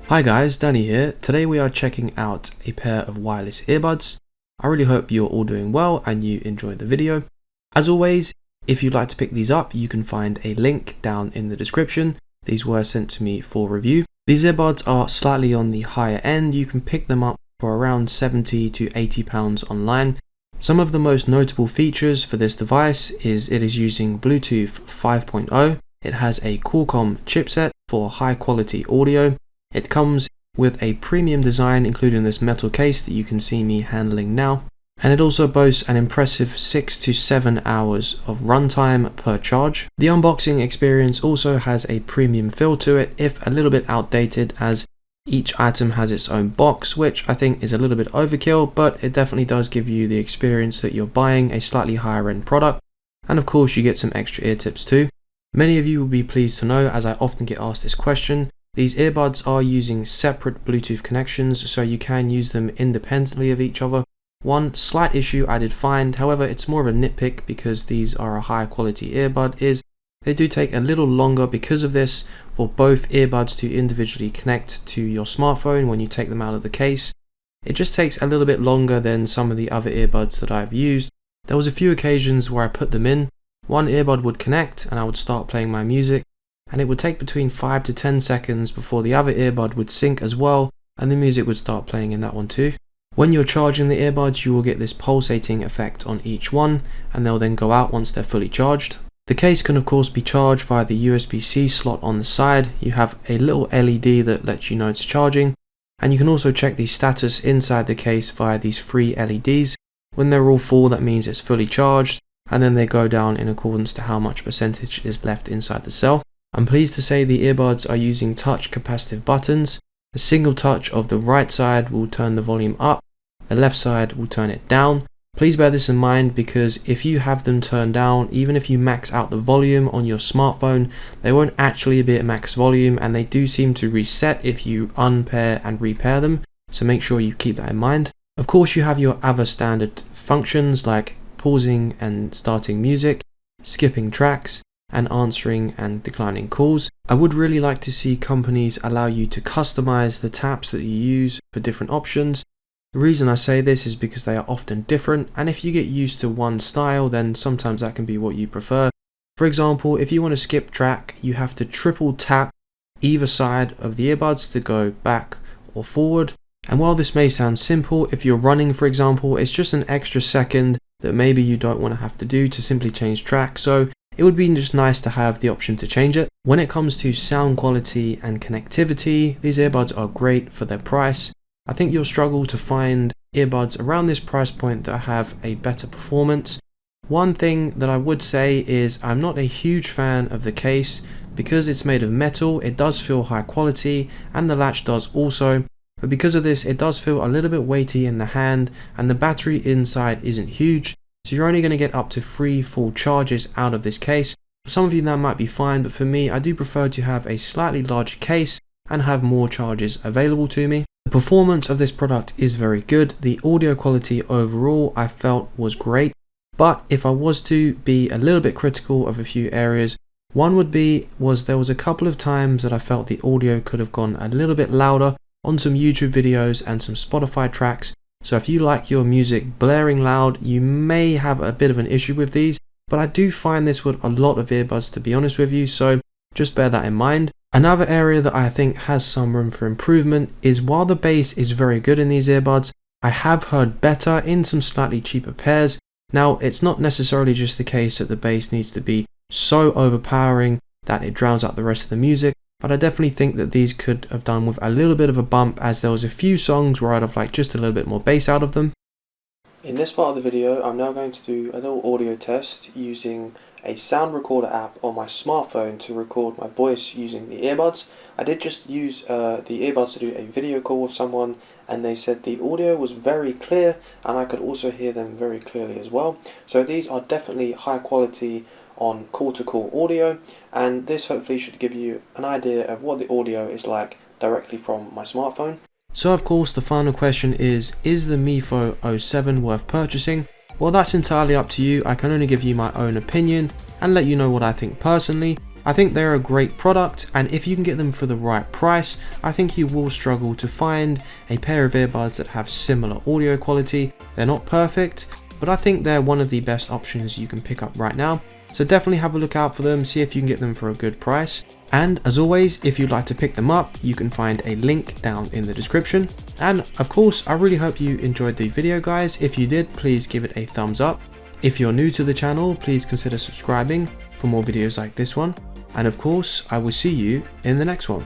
Hi guys, Danny here. Today we are checking out a pair of wireless earbuds. I really hope you're all doing well and you enjoyed the video. As always, if you'd like to pick these up, you can find a link down in the description. These were sent to me for review. These earbuds are slightly on the higher end. You can pick them up for around 70 to 80 pounds online. Some of the most notable features for this device is it is using Bluetooth 5.0. It has a Qualcomm chipset for high quality audio. It comes with a premium design, including this metal case that you can see me handling now. And it also boasts an impressive 6 to 7 hours of runtime per charge. The unboxing experience also has a premium feel to it, if a little bit outdated, as each item has its own box, which I think is a little bit overkill, but it definitely does give you the experience that you're buying a slightly higher end product. And of course you get some extra ear tips too. Many of you will be pleased to know, as I often get asked this question, these earbuds are using separate Bluetooth connections, so you can use them independently of each other. One slight issue I did find, however it's more of a nitpick because these are a high quality earbud, is they do take a little longer because of this for both earbuds to individually connect to your smartphone when you take them out of the case. It just takes a little bit longer than some of the other earbuds that I've used. There was a few occasions where I put them in, one earbud would connect and I would start playing my music, and it would take between 5 to 10 seconds before the other earbud would sync as well, and the music would start playing in that one too. When you're charging the earbuds, you will get this pulsating effect on each one, and they'll then go out once they're fully charged. The case can of course be charged via the USB-C slot on the side. You have a little LED that lets you know it's charging, and you can also check the status inside the case via these 3 LEDs. When they're all full, that means it's fully charged, and then they go down in accordance to how much percentage is left inside the cell. I'm pleased to say the earbuds are using touch capacitive buttons. A single touch of the right side will turn the volume up, the left side will turn it down. Please bear this in mind, because if you have them turned down, even if you max out the volume on your smartphone, they won't actually be at max volume, and they do seem to reset if you unpair and repair them, so make sure you keep that in mind. Of course you have your other standard functions like pausing and starting music, skipping tracks, and answering and declining calls. I would really like to see companies allow you to customize the taps that you use for different options. The reason I say this is because they are often different, and if you get used to one style, then sometimes that can be what you prefer. For example, if you want to skip track, you have to triple tap either side of the earbuds to go back or forward. And while this may sound simple, if you're running for example, it's just an extra second that maybe you don't want to have to do to simply change track. So it would be just nice to have the option to change it. When it comes to sound quality and connectivity, these earbuds are great for their price. I think you'll struggle to find earbuds around this price point that have a better performance. One thing that I would say is I'm not a huge fan of the case. Because it's made of metal, it does feel high quality, and the latch does also. But because of this, it does feel a little bit weighty in the hand, and the battery inside isn't huge. So you're only going to get up to 3 full charges out of this case. For some of you that might be fine, but for me, I do prefer to have a slightly larger case and have more charges available to me. The performance of this product is very good. The audio quality overall I felt was great, but if I was to be a little bit critical of a few areas, one would be there was a couple of times that I felt the audio could have gone a little bit louder on some YouTube videos and some Spotify tracks. So if you like your music blaring loud, you may have a bit of an issue with these, but I do find this with a lot of earbuds, to be honest with you, so just bear that in mind. Another area that I think has some room for improvement is while the bass is very good in these earbuds, I have heard better in some slightly cheaper pairs. Now, it's not necessarily just the case that the bass needs to be so overpowering that it drowns out the rest of the music, but I definitely think that these could have done with a little bit of a bump, as there was a few songs where I'd have liked just a little bit more bass out of them. In this part of the video, I'm now going to do a little audio test using a sound recorder app on my smartphone to record my voice using the earbuds. I did just use the earbuds to do a video call with someone, and they said the audio was very clear and I could also hear them very clearly as well. So these are definitely high quality on call-to-call audio, and this hopefully should give you an idea of what the audio is like directly from my smartphone. So of course the final question is the MIFO 07 worth purchasing? Well, that's entirely up to you. I can only give you my own opinion and let you know what I think personally. I think they're a great product, and if you can get them for the right price, I think you will struggle to find a pair of earbuds that have similar audio quality. They're not perfect, but I think they're one of the best options you can pick up right now. So definitely have a look out for them, see if you can get them for a good price. And as always, if you'd like to pick them up, you can find a link down in the description. And of course, I really hope you enjoyed the video, guys. If you did, please give it a thumbs up. If you're new to the channel, please consider subscribing for more videos like this one. And of course, I will see you in the next one.